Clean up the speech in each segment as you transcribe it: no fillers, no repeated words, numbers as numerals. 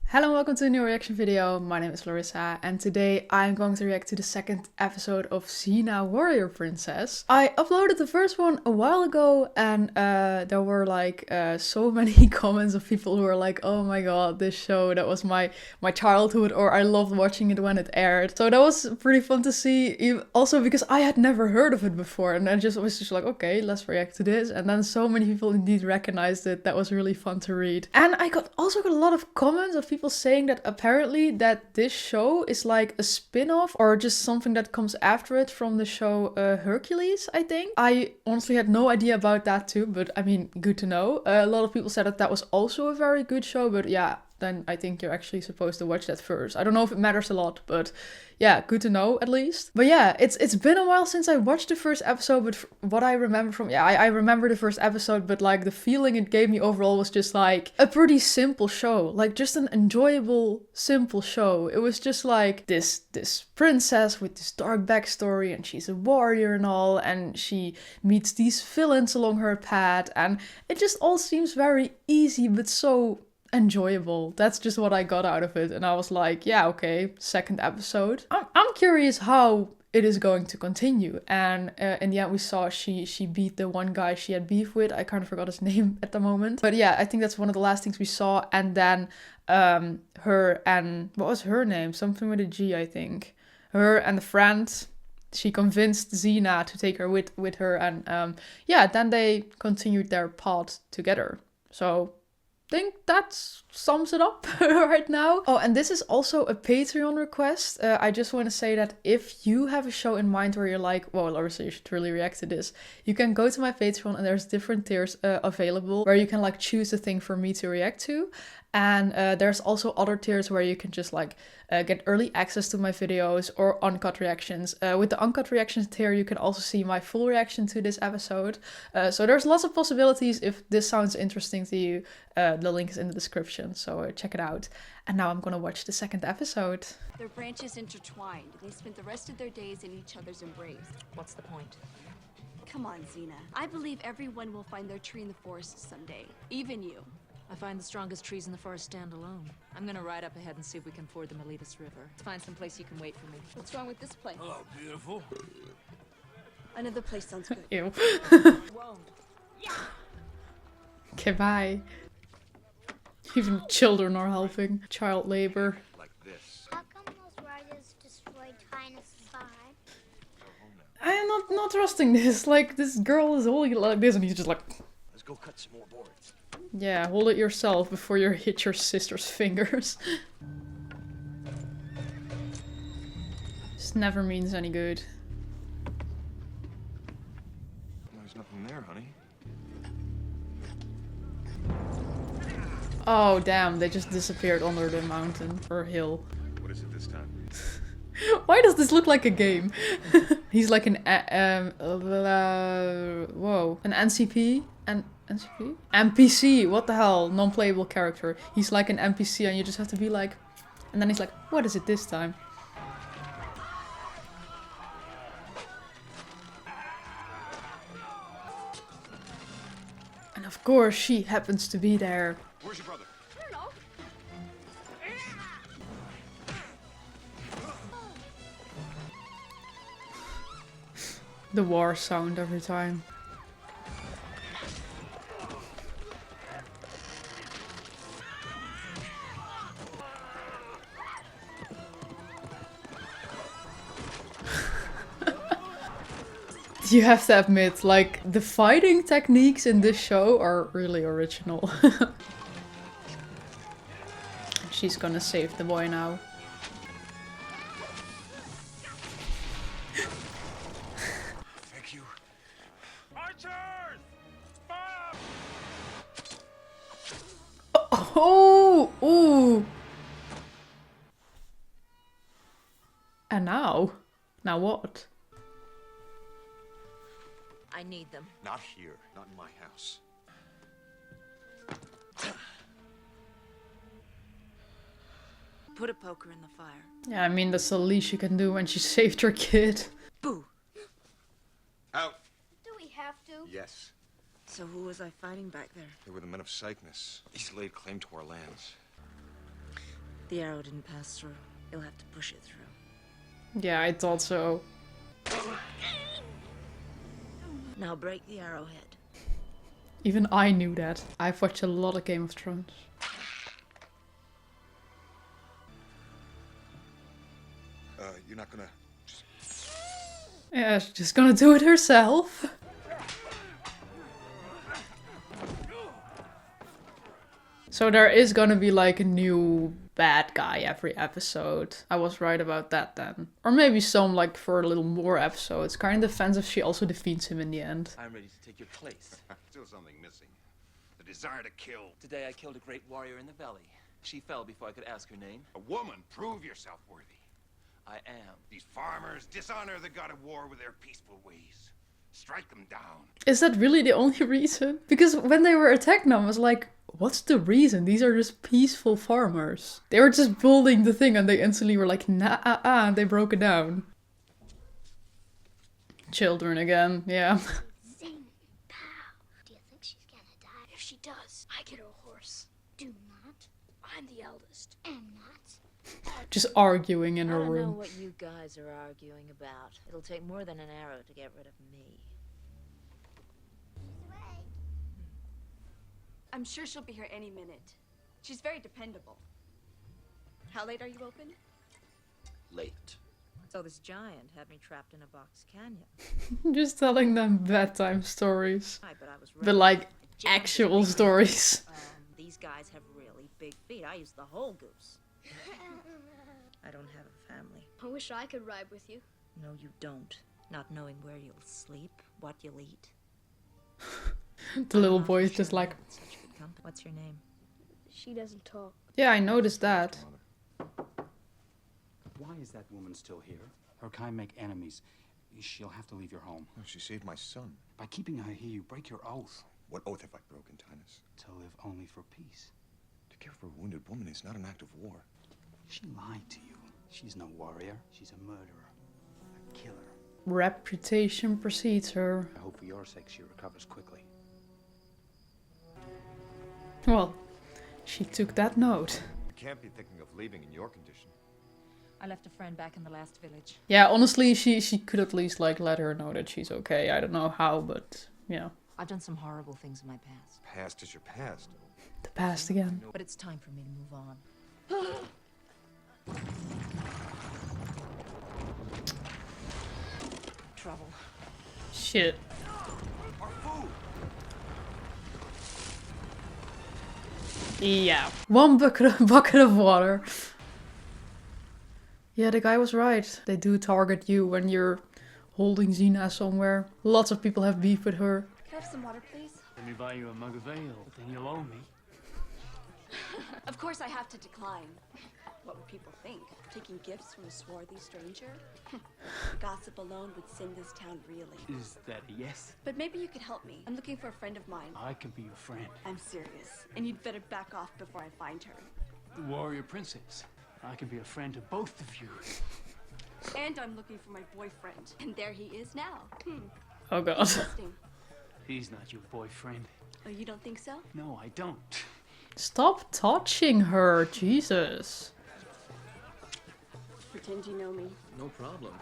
Hello and welcome to a new reaction video. My name is Larissa and today I'm going to react to the second episode of Xena Warrior Princess. I uploaded the first one a while ago and there were like so many comments of people who were like, oh my god, this show, that was my childhood, or I loved watching it when it aired. So that was pretty fun to see, also because I had never heard of it before and I was just like, okay, let's react to this. And then so many people indeed recognized it. That was really fun to read. And I also got a lot of comments of people saying that apparently that this show is like a spin-off or just something that comes after it from the show Hercules, I think. I honestly had no idea about that too, but I mean, good to know. A lot of people said that that was also a very good show, but yeah, then I think you're actually supposed to watch that first. I don't know if it matters a lot, but yeah, good to know at least. But yeah, it's been a while since I watched the first episode, but what I remember from, yeah, I remember the first episode, but like the feeling it gave me overall was just like a pretty simple show, like just an enjoyable, simple show. It was just like this princess with this dark backstory, and she's a warrior and all, and she meets these villains along her path, and it just all seems very easy, but so enjoyable. That's just what I got out of it, and I was like, yeah, okay, second episode. I'm curious how it is going to continue. And in the end we saw she beat the one guy she had beef with. I kind of forgot his name at the moment, but yeah, I think that's one of the last things we saw. And then her and, what was her name, something with a G, I think. Her and the friend, she convinced Xena to take her with her, and yeah, then they continued their path together. So think that sums it up right now. Oh, and this is also a Patreon request. I just want to say that if you have a show in mind where you're like, well, Larissa, you should really react to this, you can go to my Patreon and there's different tiers available where you can like choose a thing for me to react to. And there's also other tiers where you can just like get early access to my videos or uncut reactions. With the uncut reactions tier, you can also see my full reaction to this episode. So there's lots of possibilities. If this sounds interesting to you, the link is in the description, so check it out. And now I'm gonna watch the second episode. Their branches intertwined. They spent the rest of their days in each other's embrace. What's the point? Come on, Xena. I believe everyone will find their tree in the forest someday. Even you. I find the strongest trees in the forest stand alone. I'm gonna ride up ahead and see if we can ford the Miletus River. Let's find some place you can wait for me. What's wrong with this place? Hello, beautiful. Another place sounds good. Ew. Whoa. Okay, bye. Even children are helping. Child labor. Like this. How come those riders destroyed Tiras Bell? I am not trusting this. Like, this girl is holding it like this and he's just like, Let's go cut some more boards. yeah, hold it yourself before you hit your sister's fingers. This never means any good. There's nothing there, honey. Oh, damn, they just disappeared under the mountain or hill. What is it this time? Why does this look like a game? He's like an whoa, an NCP? An NCP? NPC, what the hell? Non-playable character. He's like an NPC and you just have to be like, and then he's like, what is it this time? And of course she happens to be there. Where's your brother? I don't know. The war sound every time. You have to admit, like, the fighting techniques in this show are really original. She's gonna save the boy now. Thank you. Archers! Fire! Oh! Ooh! And now? Now what? I need them. Not here. Not in my house. Put a poker in the fire. Yeah, I mean, that's the least you can do when she saved her kid. Boo! Out. Do we have to? Yes. So who was I fighting back there? They were the men of Cygnus. These laid claim to our lands. The arrow didn't pass through. You'll have to push it through. Yeah, I thought so. Now break the arrowhead. Even I knew that. I've watched a lot of Game of Thrones. You're not gonna... Yeah, she's just gonna do it herself. So there is gonna be like a new bad guy every episode. I was right about that then. Or maybe some like for a little more episodes. Kind of depends if she also defeats him in the end. I'm ready to take your place. Still something missing. The desire to kill. Today I killed a great warrior in the valley. She fell before I could ask her name. A woman, prove yourself worthy. I am. These farmers dishonor the god of war with their peaceful ways. Strike them down. Is that really the only reason? Because when they were attacking them, I was like, what's the reason? These are just peaceful farmers. They were just building the thing and they instantly were like, nah, and they broke it down. Children again, yeah. Zing, pow. Do you think she's gonna die? If she does, I get her a horse. Do not. I'm the eldest. Am not. Just arguing in I her don't know room. what you guys are arguing about. It'll take more than an arrow to get rid of me. She's away. I'm sure she'll be here any minute. She's very dependable. How late are you open? Late. So this giant had me trapped in a box canyon. Just telling them bedtime stories. But I was But like actual stories. These guys have really big feet. I use the whole goose. I don't have a family. I wish I could ride with you. No, you don't. Not knowing where you'll sleep, what you'll eat. The little boy is just like, Such good company. What's your name? She doesn't talk. yeah, I noticed that. Why is that woman still here? Her kind make enemies. She'll have to leave your home. Oh, she saved my son. By keeping her here, you break your oath. What oath have I broken, Tiras? To live only for peace. To care for a wounded woman is not an act of war. She lied to you. She's no warrior. She's a murderer. A killer. Reputation precedes her. I hope for your sake she recovers quickly. Well, she took that note. You can't be thinking of leaving in your condition. I left a friend back in the last village. Yeah, honestly, she could at least like let her know that she's okay. I don't know how, but yeah. I've done some horrible things in my past. Past is your past. The past again. But it's time for me to move on. Trouble. Shit. Our food! Yeah. One bucket of water. Yeah, the guy was right. They do target you when you're holding Xena somewhere. Lots of people have beef with her. Can I have some water, please? Let me buy you a mug of ale, but then you'll owe me. Of course I have to decline. What would people think? Taking gifts from a swarthy stranger? Gossip alone would send this town reeling. Is that a yes? But maybe you could help me. I'm looking for a friend of mine. I can be your friend. I'm serious. And you'd better back off before I find her. The warrior princess. I can be a friend to both of you. And I'm looking for my boyfriend. And there he is now. Oh god. Interesting. He's not your boyfriend. Oh, you don't think so? No, I don't. Stop touching her, Jesus. Pretend you know me. No problem.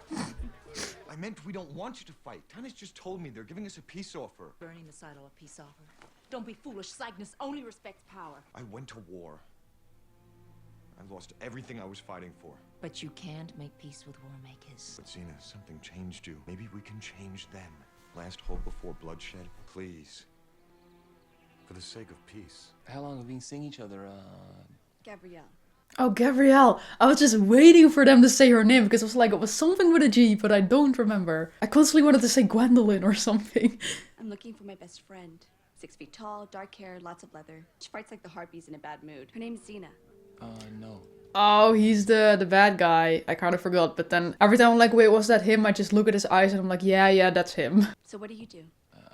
I meant we don't want you to fight. Tiras just told me they're giving us a peace offer. Burning the side of a peace offer. Don't be foolish. Cygnus only respects power. I went to war. I lost everything I was fighting for. But you can't make peace with war makers. But Xena, something changed you. Maybe we can change them. Last hope before bloodshed. Please. For the sake of peace. How long have we been seeing each other? Gabrielle. Oh, Gabrielle. I was just waiting for them to say her name because it was something with a G, but I don't remember. I constantly wanted to say Gwendolyn or something. I'm looking for my best friend. 6 feet tall, dark hair, lots of leather. She fights like the harpies in a bad mood. Her name's Xena. No. Oh, he's the bad guy. I kind of forgot, but then every time I'm like, wait, was that him? I just look at his eyes and I'm like, yeah, that's him. So what do you do?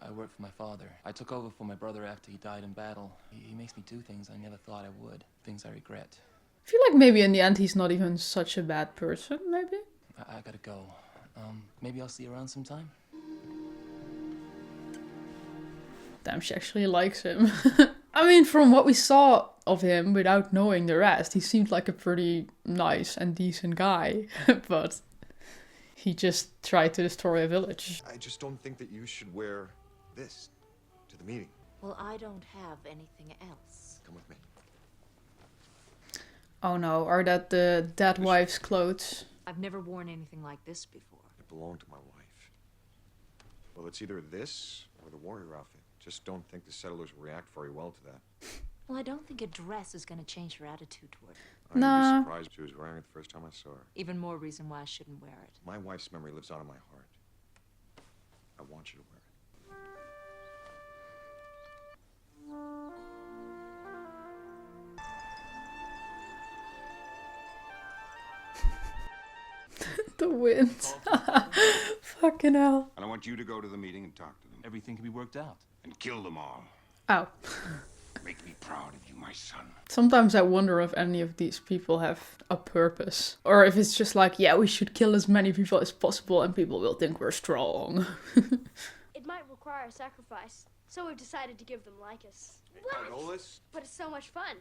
I work for my father. I took over for my brother after he died in battle. He makes me do things I never thought I would. Things I regret. I feel like maybe in the end he's not even such a bad person, maybe? I gotta go. Maybe I'll see you around sometime? Damn, she actually likes him. I mean, from what we saw of him without knowing the rest, he seemed like a pretty nice and decent guy. But he just tried to destroy a village. I just don't think that you should wear this to the meeting. Well, I don't have anything else. Come with me. Oh no, are that the dead wife's clothes? I've never worn anything like this before. It belonged to my wife. Well, it's either this or the warrior outfit. Just don't think the settlers will react very well to that. Well, I don't think a dress is going to change her attitude toward it. I'd Nah. be surprised if she was wearing it the first time I saw her. Even more reason why I shouldn't wear it. My wife's memory lives on in my heart. I want you to wear it. The wind. Fucking hell. And I want you to go to the meeting and talk to them. Everything can be worked out. And kill them all. Ow. Make me proud of you, my son. Sometimes I wonder if any of these people have a purpose. Or if it's just like, yeah, we should kill as many people as possible and people will think we're strong. It might require a sacrifice, so we've decided to give them Lycus. What? But it's so much fun.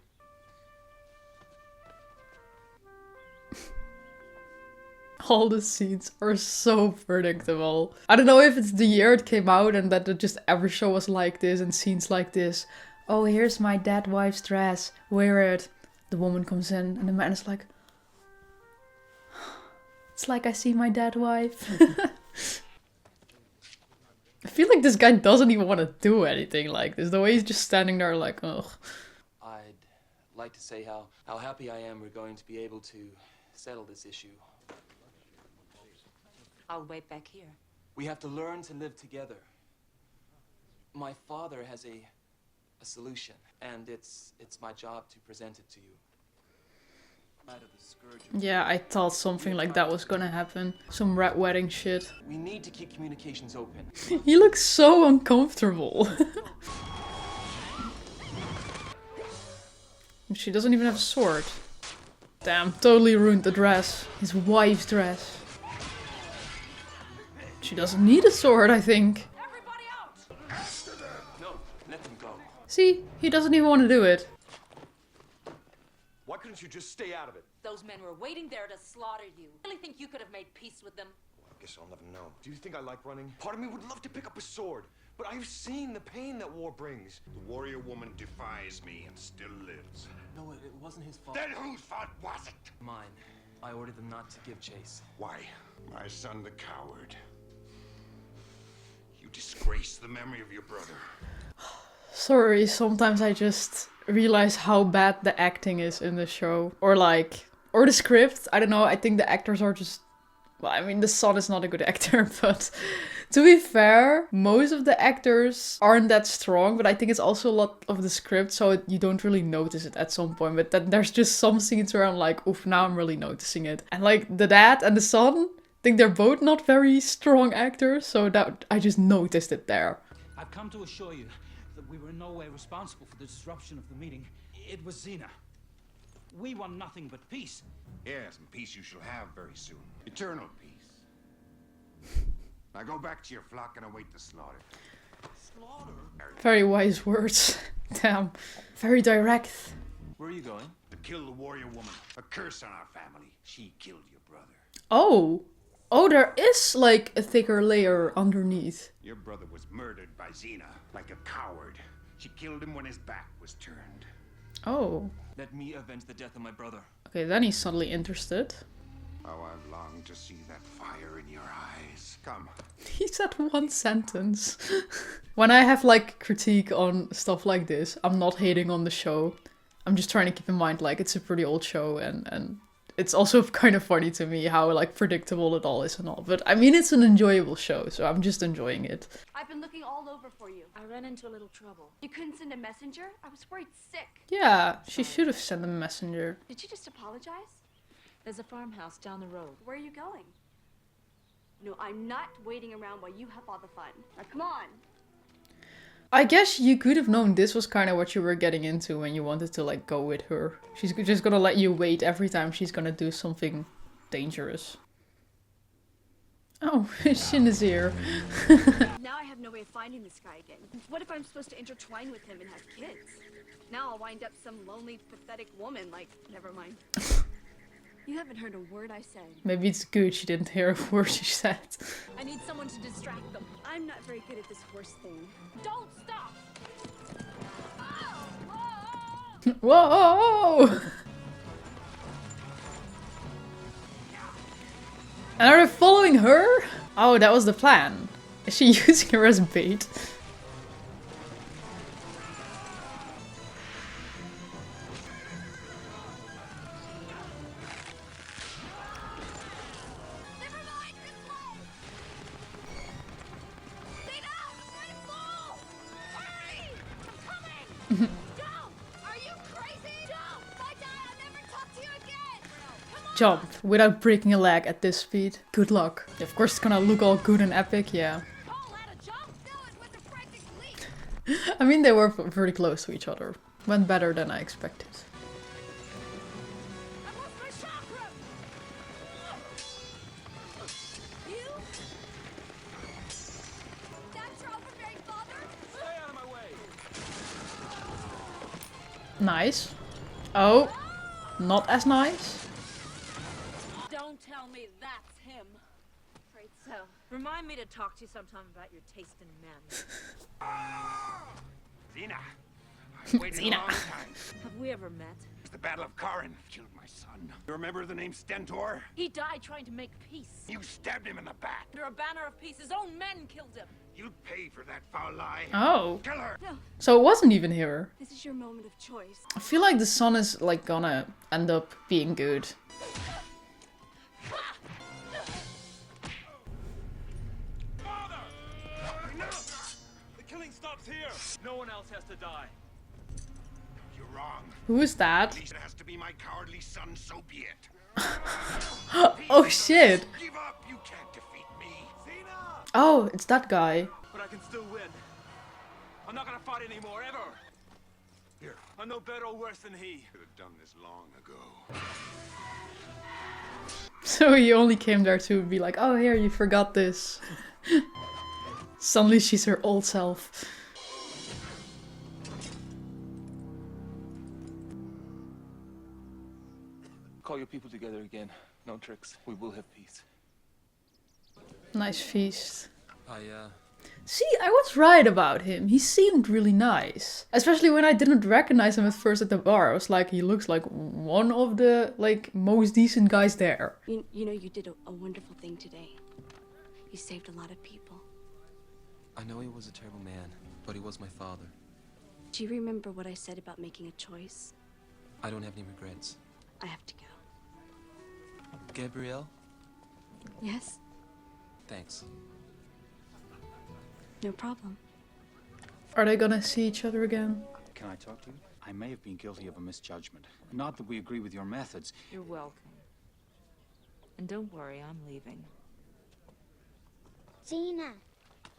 All the scenes are so predictable. I don't know if it's the year it came out and that just every show was like this and scenes like this. Oh, here's my dead wife's dress. Wear it. The woman comes in and the man is like, it's like I see my dead wife. I feel like this guy doesn't even want to do anything like this. The way he's just standing there like, ugh. I'd like to say how happy I am we're going to be able to settle this issue. I'll wait back here. We have to learn to live together. My father has a solution, and it's my job to present it to you. Yeah, I thought something like that was gonna happen. Some red wedding shit. We need to keep communications open. He looks so uncomfortable. She doesn't even have a sword. Damn, totally ruined the dress. His wife's dress. She doesn't need a sword, I think. Everybody out! No, let them go. See, he doesn't even want to do it. Why couldn't you just stay out of it? Those men were waiting there to slaughter you. Really think you could have made peace with them? Well, I guess I'll never know. Do you think I like running? Part of me would love to pick up a sword, but I've seen the pain that war brings. The warrior woman defies me and still lives. No, it wasn't his fault. Then whose fault was it? Mine. I ordered them not to give chase. Why? My son the coward. You disgrace the memory of your brother. Sorry, sometimes I just realize how bad the acting is in the show. Or the script. I don't know, I think the actors are just... Well, I mean, the son is not a good actor, but... To be fair, most of the actors aren't that strong, but I think it's also a lot of the script, so you don't really notice it at some point. But then there's just some scenes where I'm like, oof, now I'm really noticing it. And like, the dad and the son, I think they're both not very strong actors, so that I just noticed it there. I've come to assure you that we were in no way responsible for the disruption of the meeting. It was Xena. We want nothing but peace. Yes, and peace you shall have very soon. Eternal peace. Now go back to your flock and await the slaughter. Slaughter? Very wise words. Damn. Very direct. Where are you going? To kill the warrior woman. A curse on our family. She killed your brother. Oh. Oh, there is like a thicker layer underneath. Your brother was murdered by Xena, like a coward. She killed him when his back was turned. Oh. Let me avenge the death of my brother. Okay, then he's suddenly interested. Oh, I've longed to see that fire in your eyes. Come. He said one sentence. When I have like critique on stuff like this, I'm not hating on the show. I'm just trying to keep in mind like it's a pretty old show and it's also kind of funny to me how like predictable it all is and all. But I mean, it's an enjoyable show, so I'm just enjoying it. I've been looking all over for you. I ran into a little trouble. You couldn't send a messenger? I was worried sick. Yeah, she should have sent a messenger. Did you just apologize? There's a farmhouse down the road. Where are you going? No, I'm not waiting around while you have all the fun. Now, come on. I guess you could have known this was kind of what you were getting into when you wanted to like go with her. She's just gonna let you wait every time she's gonna do something dangerous. Oh, Shin is here. Now I have no way of finding this guy again. What if I'm supposed to intertwine with him and have kids? Now I'll wind up some lonely, pathetic woman, like, never mind. You haven't heard a word I said. Maybe it's good she didn't hear a word she said. I need someone to distract them. I'm not very good at this horse thing. Don't stop! Whoa! And are they following her? Oh, that was the plan. Is she using her as bait? Jump without breaking a leg at this speed. Good luck. Of course it's gonna look all good and epic, yeah. I mean, they were very close to each other. Went better than I expected. Nice. Oh, not as nice. Don't tell me that's him. Afraid so. Remind me to talk to you sometime about your taste in men. Xena, I've waited a long time. Have we ever met? It's the Battle of Karin killed my son. You remember the name Stentor? He died trying to make peace. You stabbed him in the back. Under a banner of peace, his own men killed him. You'll pay for that foul lie. Oh. Kill her. No, So it wasn't even here. this is your moment of choice. I feel like the son is like gonna end up being good. Father! No! The killing stops here. No one else has to die. You're wrong. Who is that? At least it has to be my cowardly son, so be it. Oh shit. Give up, you can't defeat me. Xena! Oh, it's that guy. But I can still win. I'm not gonna fight anymore, ever. Here, I'm no better or worse than he. could have done this long ago. So he only came there to be like, oh here, you forgot this. Suddenly she's her old self. Call your people together again. No tricks. We will have peace. Nice feast. I See, I was right about him. He seemed really nice. Especially when I didn't recognize him at first at the bar. I was like, he looks like one of the like most decent guys there. You know, you did a wonderful thing today. You saved a lot of people. I know he was a terrible man, but he was my father. Do you remember what I said about making a choice? I don't have any regrets. I have to go. Gabrielle? Yes? Thanks. No problem. Are they gonna see each other again? Can I talk to you? I may have been guilty of a misjudgment. Not that we agree with your methods. You're welcome. And don't worry, I'm leaving. Xena,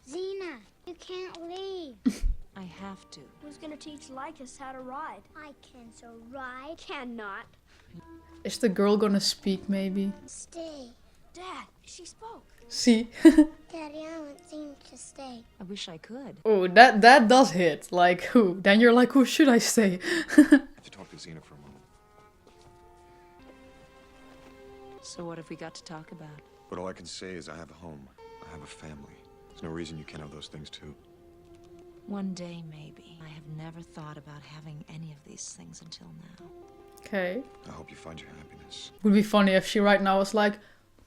Xena, you can't leave. I have to. Who's gonna teach Lycus how to ride? I can so ride. Cannot. Is the girl gonna speak maybe? Stay. Dad, she spoke. See? Daddy, I want Xena to stay. I wish I could. Oh, that does hit. Like, who? Then you're like, who should I stay? I have to talk to Xena for a moment. So what have we got to talk about? But all I can say is I have a home. I have a family. There's no reason you can't have those things too. One day, maybe. I have never thought about having any of these things until now. Okay. I hope you find your happiness. Would be funny if she right now was like,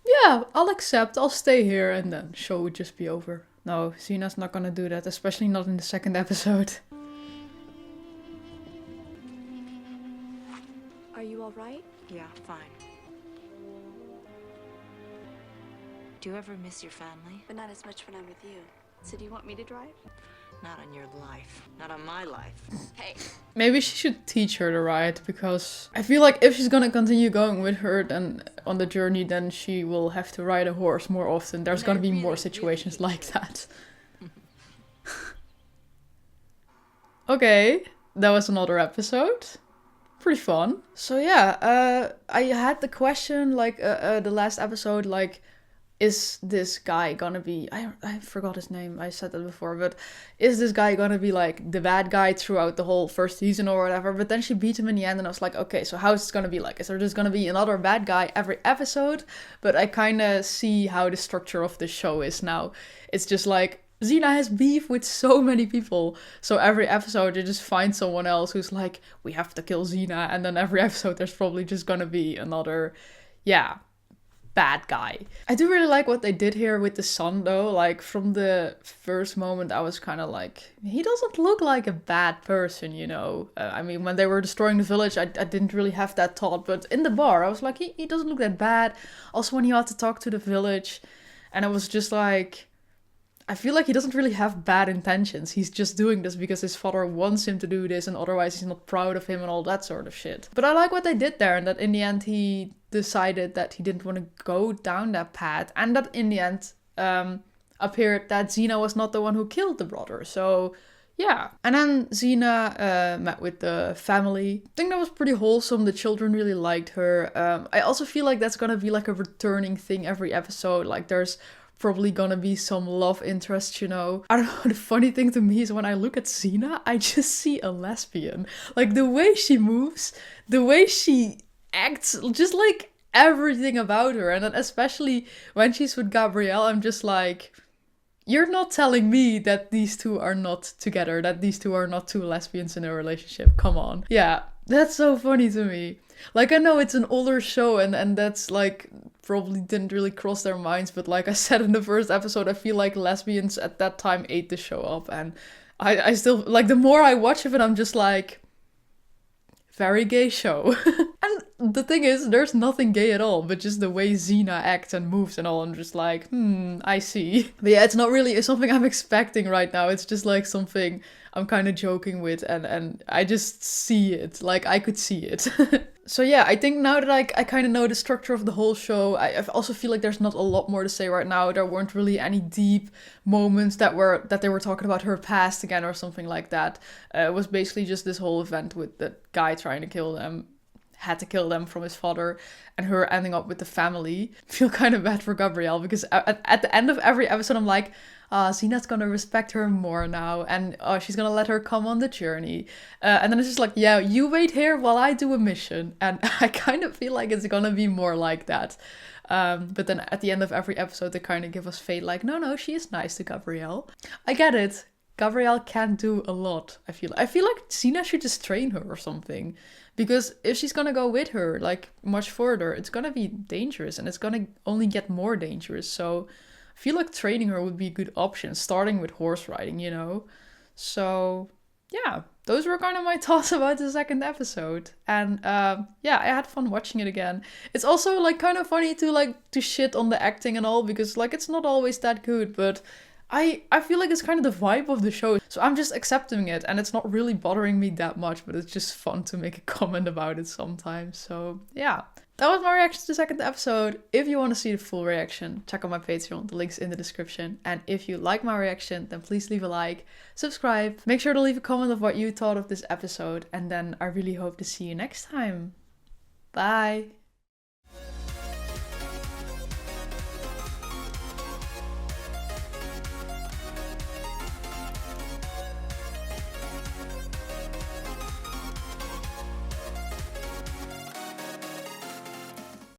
yeah, I'll accept, I'll stay here, and then show would just be over. No, Xena's not gonna do that, especially not in the second episode. Are you all right? Yeah, fine. Do you ever miss your family? But not as much when I'm with you. So do you want me to drive? Not on your life. Not on my life. Hey. Maybe she should teach her to ride, because I feel like if she's gonna continue going with her then on the journey, then she will have to ride a horse more often. There's gonna be more situations like that. Okay, that was another episode. Pretty fun. So yeah, I had the question like the last episode, like, is this guy gonna be, I forgot his name, I said that before, but is this guy gonna be like the bad guy throughout the whole first season or whatever? But then she beat him in the end, and I was like, okay, so how is it gonna be like? Is there just gonna be another bad guy every episode? But I kind of see how the structure of the show is now. It's just like, Xena has beef with so many people. So every episode, you just find someone else who's like, we have to kill Xena. And then every episode, there's probably just gonna be another, bad guy. I do really like what they did here with the son, though. Like, from the first moment, I was kind of like, he doesn't look like a bad person, you know? I mean, when they were destroying the village, I didn't really have that thought. But in the bar, I was like, he doesn't look that bad. Also, when he had to talk to the village, and I was just like, I feel like he doesn't really have bad intentions. He's just doing this because his father wants him to do this, and otherwise he's not proud of him and all that sort of shit. But I like what they did there, and that in the end he decided that he didn't want to go down that path, and that in the end appeared that Xena was not the one who killed the brother. So yeah. And then Xena met with the family. I think that was pretty wholesome. The children really liked her. I also feel like that's gonna be like a returning thing every episode. Like, there's probably gonna be some love interest, you know. I don't know, the funny thing to me is when I look at Xena, I just see a lesbian. Like, the way she moves, the way she acts, just like everything about her. And then especially when she's with Gabrielle, I'm just like, you're not telling me that these two are not together, that these two are not two lesbians in a relationship. Come on. Yeah, that's so funny to me. Like, I know it's an older show, and that's like probably didn't really cross their minds, but like I said in the first episode, I feel like lesbians at that time ate the show up, and I still, like, the more I watch of it, I'm just like, very gay show. And the thing is, there's nothing gay at all, but just the way Xena acts and moves and all, I'm just like, I see. But yeah, it's not really something I'm expecting right now. It's just like something I'm kind of joking with, and I just see it. Like, I could see it. So yeah, I think now that I kind of know the structure of the whole show, I also feel like there's not a lot more to say right now. There weren't really any deep moments that they were talking about her past again or something like that. It was basically just this whole event with the guy trying to kill them, had to kill them from his father, and her ending up with the family. I feel kind of bad for Gabrielle, because at the end of every episode, I'm like, Xena's gonna respect her more now, and she's gonna let her come on the journey. And then it's just like, yeah, you wait here while I do a mission. And I kind of feel like it's gonna be more like that. But then at the end of every episode, they kind of give us fate, like, no, she is nice to Gabrielle. I get it. Gabrielle can do a lot, I feel like Xena should just train her or something. Because if she's gonna go with her, like, much further, it's gonna be dangerous, and it's gonna only get more dangerous. So I feel like training her would be a good option, starting with horse riding, you know? So yeah, those were kind of my thoughts about the second episode. And yeah, I had fun watching it again. It's also like kind of funny to shit on the acting and all, because like it's not always that good, but I feel like it's kind of the vibe of the show. So I'm just accepting it, and it's not really bothering me that much, but it's just fun to make a comment about it sometimes. So yeah. That was my reaction to the second episode. If you want to see the full reaction, check out my Patreon. The link's in the description. And if you like my reaction, then please leave a like, subscribe. Make sure to leave a comment of what you thought of this episode. And then I really hope to see you next time. Bye.